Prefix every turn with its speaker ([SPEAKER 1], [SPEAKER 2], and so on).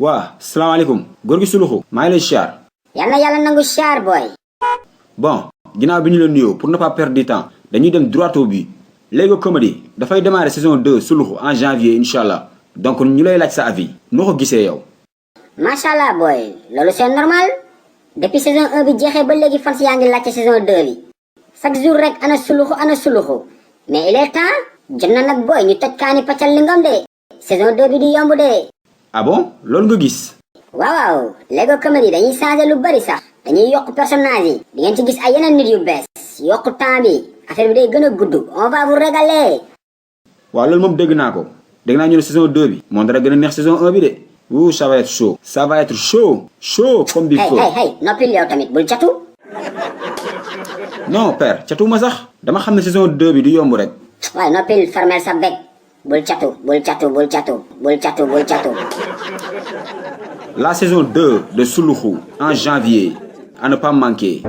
[SPEAKER 1] waa salaamaaleykum góor gi suluxu maa ngi lay siyaar.
[SPEAKER 2] yal na yàlla nangu siyaar booy.
[SPEAKER 1] bon ginnaaw bi ñu la nuyoo pour ne pas perdre du temps dañuy dem droit au but Lego Comedy dafay démarrer saison 2 suluxu en janvier incha allah donc ñu lay laaj sa avis noo ko gisee yow.
[SPEAKER 2] macha allah booy loolu c'est normal depuis saison 1 bi jeexee ba léegi fans yaa ngi laajte saison 2 bi chaque jour rek ana suluxu mais il est temps jot na nag booy ñu toj kaani paccal li ngam de saison 2 bi di yomb de.
[SPEAKER 1] ah bon loolu nga gis.
[SPEAKER 2] waaw Lego Comedy dañuy changer lu bari sax dañuy yokk personnage yi di ngeen ci gis ay yeneen nit yu bees yokk temps bi affaire bi day gën a gudd on va vous régaler.
[SPEAKER 1] waaw loolu moom dégg naa ko dégg naa ñu ne saison 2 bi moom dara gën a neex saison 1 bi de. ouh ça va être chaud. ça va être chaud comme du feu.
[SPEAKER 2] hey noppil yow tamit bul catu.
[SPEAKER 1] non père catu ma sax dama xam ne saison 2 bi du yomb rek.
[SPEAKER 2] waaye noppil fermel sa bec bul catu.
[SPEAKER 1] La saison 2 de Suluxu en janvier à ne pas manquer.